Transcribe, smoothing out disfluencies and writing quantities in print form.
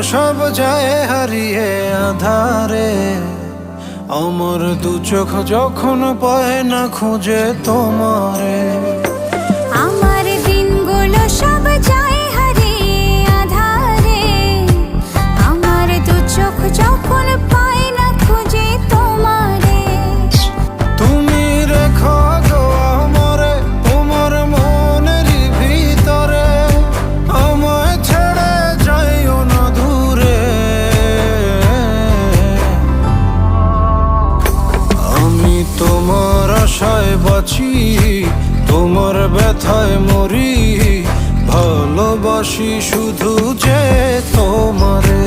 সব যায় হারিয়ে আধারে, আমার দু চোখ যখন পায় না খুঁজে তোমারে। আমার দিনগুলো সব যায় হারিয়ে আঁধারে, আমার দু চোখ যখন পায় না খুঁজে তোমারে। তুমি রেখো গো আমারে তোমার মনের ভিতরে, আমায় ছেড়ে যাইও না দূরে। আমি তোমার আশায় বাঁচি, তোমার ব্যথায় মরি, ভালোবাসি শুধু যে তোমারে।